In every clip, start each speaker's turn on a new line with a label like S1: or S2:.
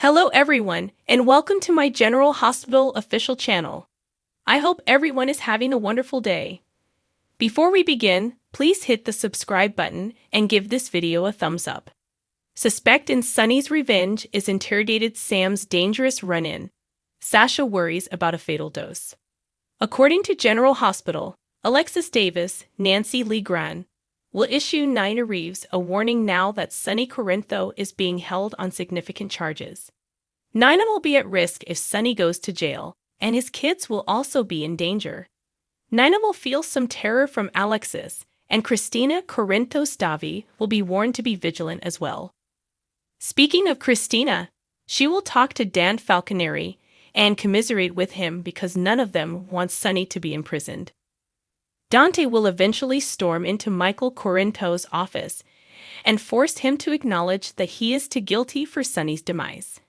S1: Hello everyone, and welcome to my General Hospital official channel. I hope everyone is having a wonderful day. Before we begin, please hit the subscribe button and give this video a thumbs up. Suspect in Sonny's revenge is interrogated Sam's dangerous run-in. Sasha worries about a fatal dose. According to General Hospital, Alexis Davis, Nancy Lee Gran, will issue Nina Reeves a warning now that Sonny Corinto is being held on significant charges. Nina will be at risk if Sonny goes to jail, and his kids will also be in danger. Nina will feel some terror from Alexis, and Christina Corinto Stavi will be warned to be vigilant as well. Speaking of Christina, she will talk to Dan Falconeri and commiserate with him because none of them wants Sonny to be imprisoned. Dante will eventually storm into Michael Corinto's office and force him to acknowledge that he is too guilty for Sonny's demise.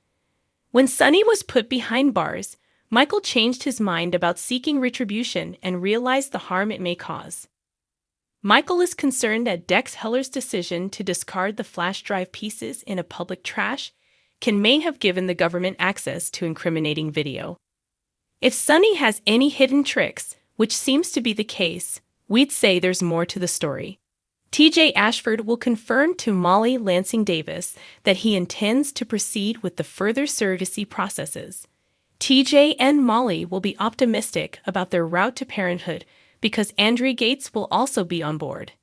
S1: When Sonny was put behind bars, Michael changed his mind about seeking retribution and realized the harm it may cause. Michael is concerned that Dex Heller's decision to discard the flash drive pieces in a public trash may have given the government access to incriminating video. If Sonny has any hidden tricks, which seems to be the case, we'd say there's more to the story. TJ Ashford will confirm to Molly Lansing Davis that he intends to proceed with the further surrogacy processes. TJ and Molly will be optimistic about their route to parenthood because Andrea Gates will also be on board.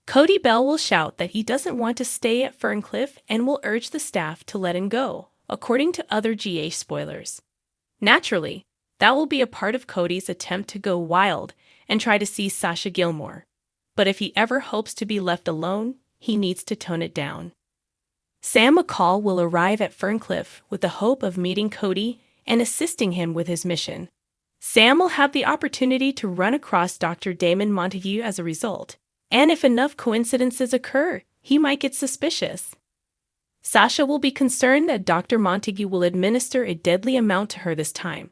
S1: Cody Bell will shout that he doesn't want to stay at Ferncliff and will urge the staff to let him go, according to other GA spoilers. Naturally, that will be a part of Cody's attempt to go wild and try to see Sasha Gilmore. But if he ever hopes to be left alone, he needs to tone it down. Sam McCall will arrive at Ferncliff with the hope of meeting Cody and assisting him with his mission. Sam will have the opportunity to run across Dr. Damon Montague as a result, and if enough coincidences occur, he might get suspicious. Sasha will be concerned that Dr. Montague will administer a deadly amount to her this time,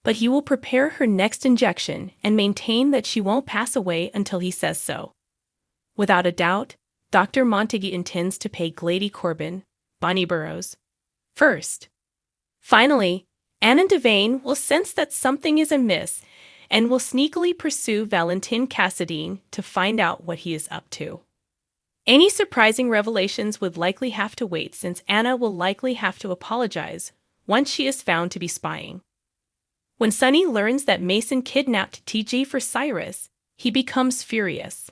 S1: but he will prepare her next injection and maintain that she won't pass away until he says so. Without a doubt, Dr. Montague intends to pay Glady Corbin, Bonnie Burrows, first. Finally, Anna Devane will sense that something is amiss and will sneakily pursue Valentin Cassadine to find out what he is up to. Any surprising revelations would likely have to wait since Anna will likely have to apologize once she is found to be spying. When Sonny learns that Mason kidnapped TJ for Cyrus, he becomes furious.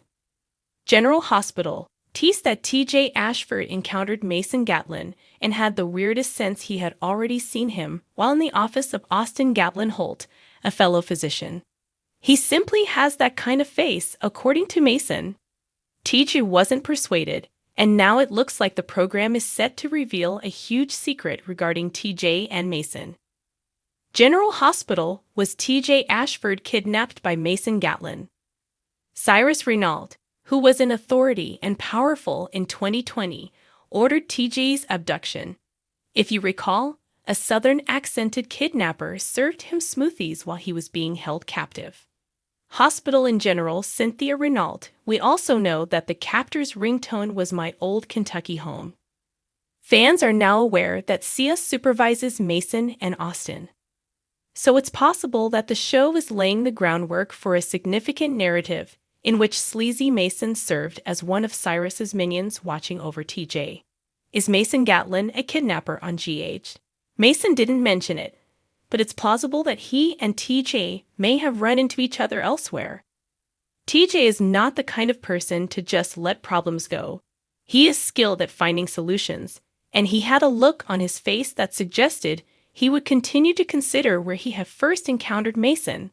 S1: General Hospital teased that TJ Ashford encountered Mason Gatlin and had the weirdest sense he had already seen him while in the office of Austin Gatlin Holt, a fellow physician. He simply has that kind of face, according to Mason. TJ wasn't persuaded, and now it looks like the program is set to reveal a huge secret regarding TJ and Mason. General Hospital was TJ Ashford kidnapped by Mason Gatlin. Cyrus Renault, who was an authority and powerful in 2020, ordered TJ's abduction. If you recall, a southern-accented kidnapper served him smoothies while he was being held captive. Hospital in General Cynthia Renault, we also know that the captor's ringtone was My Old Kentucky Home. Fans are now aware that Sia supervises Mason and Austin. So it's possible that the show is laying the groundwork for a significant narrative in which Sleazy Mason served as one of Cyrus's minions watching over TJ. Is Mason Gatlin a kidnapper on GH? Mason didn't mention it, but it's plausible that he and TJ may have run into each other elsewhere. TJ is not the kind of person to just let problems go. He is skilled at finding solutions, and he had a look on his face that suggested he would continue to consider where he had first encountered Mason.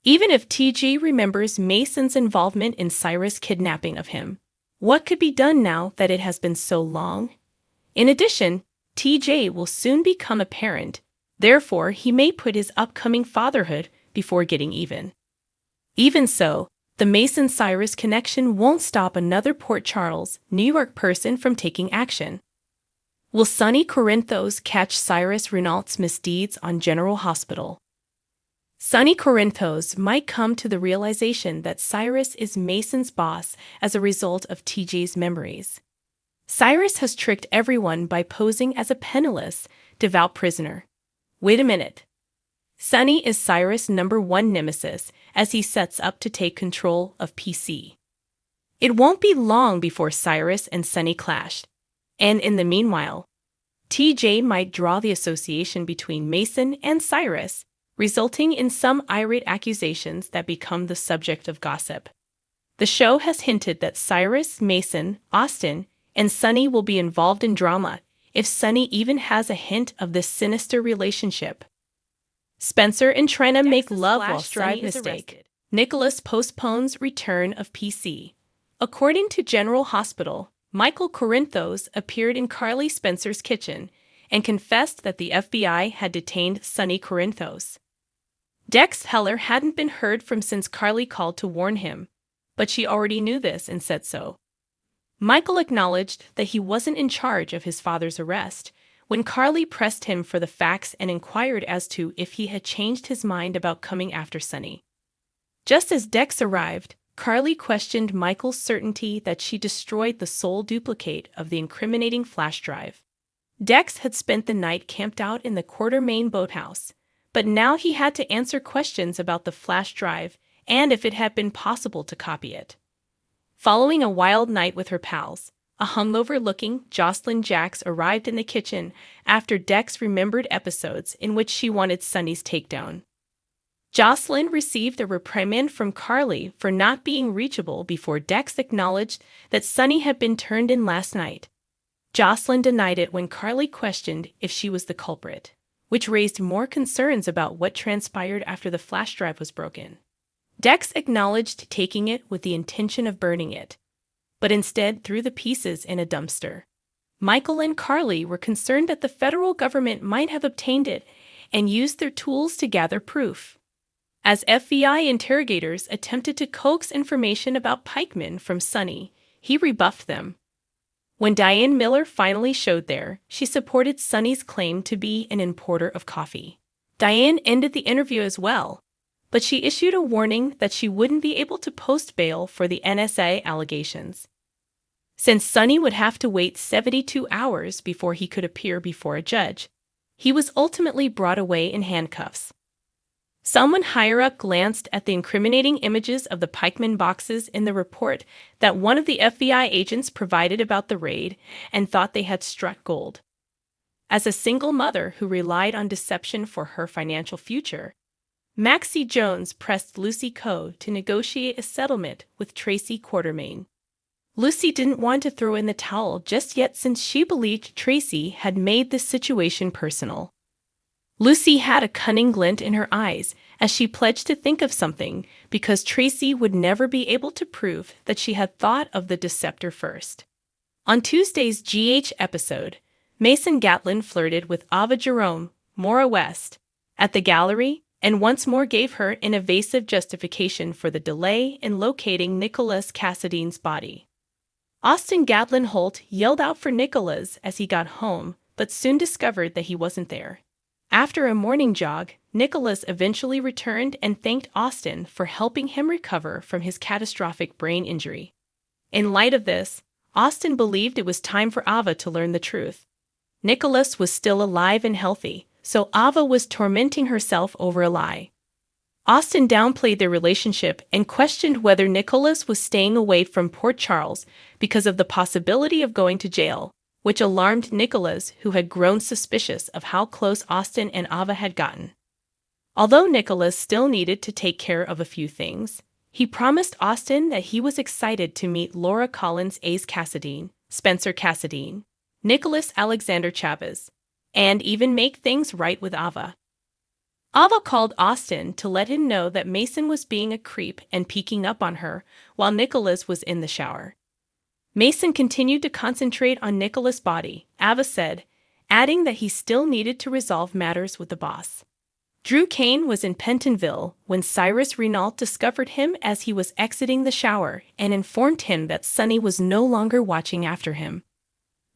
S1: Even if TJ remembers Mason's involvement in Cyrus' kidnapping of him, what could be done now that it has been so long? In addition, TJ will soon become a parent, therefore he may put his upcoming fatherhood before getting even. Even so, the Mason-Cyrus connection won't stop another Port Charles, New York person from taking action. Will Sonny Corinthos catch Cyrus Renault's misdeeds on General Hospital? Sonny Corinthos might come to the realization that Cyrus is Mason's boss as a result of TJ's memories. Cyrus has tricked everyone by posing as a penniless, devout prisoner. Wait a minute. Sonny is Cyrus' #1 nemesis as he sets up to take control of PC. It won't be long before Cyrus and Sonny clash. And in the meanwhile, TJ might draw the association between Mason and Cyrus, resulting in some irate accusations that become the subject of gossip. The show has hinted that Cyrus, Mason, Austin, and Sonny will be involved in drama, if Sonny even has a hint of this sinister relationship. Spencer and Trina make love while Sonny is arrested. Nicholas postpones return of PC. According to General Hospital, Michael Corinthos appeared in Carly Spencer's kitchen and confessed that the FBI had detained Sonny Corinthos. Dex Heller hadn't been heard from since Carly called to warn him, but she already knew this and said so. Michael acknowledged that he wasn't in charge of his father's arrest when Carly pressed him for the facts and inquired as to if he had changed his mind about coming after Sonny. Just as Dex arrived, Carly questioned Michael's certainty that she destroyed the sole duplicate of the incriminating flash drive. Dex had spent the night camped out in the Quartermain boathouse, but now he had to answer questions about the flash drive and if it had been possible to copy it. Following a wild night with her pals, a hungover-looking Jocelyn Jax arrived in the kitchen after Dex remembered episodes in which she wanted Sonny's takedown. Jocelyn received a reprimand from Carly for not being reachable before Dex acknowledged that Sonny had been turned in last night. Jocelyn denied it when Carly questioned if she was the culprit, which raised more concerns about what transpired after the flash drive was broken. Dex acknowledged taking it with the intention of burning it, but instead threw the pieces in a dumpster. Michael and Carly were concerned that the federal government might have obtained it and used their tools to gather proof. As FBI interrogators attempted to coax information about pikemen from Sonny, he rebuffed them. When Diane Miller finally showed there, she supported Sonny's claim to be an importer of coffee. Diane ended the interview as well, but she issued a warning that she wouldn't be able to post bail for the NSA allegations. Since Sonny would have to wait 72 hours before he could appear before a judge, he was ultimately brought away in handcuffs. Someone higher up glanced at the incriminating images of the pikeman boxes in the report that one of the FBI agents provided about the raid and thought they had struck gold. As a single mother who relied on deception for her financial future, Maxie Jones pressed Lucy Coe to negotiate a settlement with Tracy Quartermain. Lucy didn't want to throw in the towel just yet since she believed Tracy had made this situation personal. Lucy had a cunning glint in her eyes as she pledged to think of something because Tracy would never be able to prove that she had thought of the deceptor first. On Tuesday's GH episode, Mason Gatlin flirted with Ava Jerome, Maura West, at the gallery and once more gave her an evasive justification for the delay in locating Nicholas Cassadine's body. Austin Gatlin Holt yelled out for Nicholas as he got home, but soon discovered that he wasn't there. After a morning jog, Nicholas eventually returned and thanked Austin for helping him recover from his catastrophic brain injury. In light of this, Austin believed it was time for Ava to learn the truth. Nicholas was still alive and healthy, so Ava was tormenting herself over a lie. Austin downplayed their relationship and questioned whether Nicholas was staying away from Port Charles because of the possibility of going to jail, which alarmed Nicholas, who had grown suspicious of how close Austin and Ava had gotten. Although Nicholas still needed to take care of a few things, he promised Austin that he was excited to meet Laura Collins Ace Cassadine, Spencer Cassadine, Nicholas Alexander Chavez, and even make things right with Ava. Ava called Austin to let him know that Mason was being a creep and peeking up on her while Nicholas was in the shower. Mason continued to concentrate on Nicholas' body, Ava said, adding that he still needed to resolve matters with the boss. Drew Kane was in Pentonville when Cyrus Renault discovered him as he was exiting the shower and informed him that Sonny was no longer watching after him.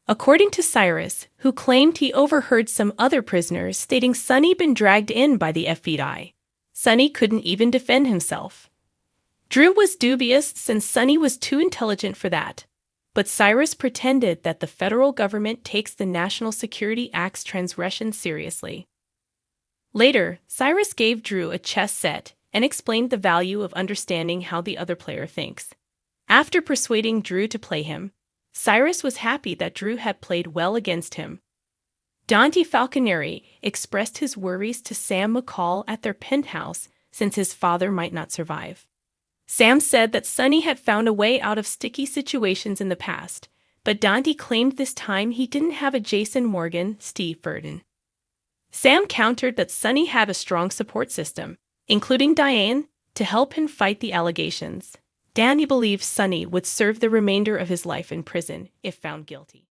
S1: According to Cyrus, who claimed he overheard some other prisoners stating Sonny been dragged in by the FBI, Sonny couldn't even defend himself. Drew was dubious since Sonny was too intelligent for that. but Cyrus pretended that the federal government takes the National Security Act's transgressions seriously. Later, Cyrus gave Drew a chess set and explained the value of understanding how the other player thinks. After persuading Drew to play him, Cyrus was happy that Drew had played well against him. Dante Falconeri expressed his worries to Sam McCall at their penthouse since his father might not survive. Sam said that Sonny had found a way out of sticky situations in the past, but Dante claimed this time he didn't have a Jason Morgan, Steve Burton. Sam countered that Sonny had a strong support system, including Diane, to help him fight the allegations. Dante believed Sonny would serve the remainder of his life in prison if found guilty.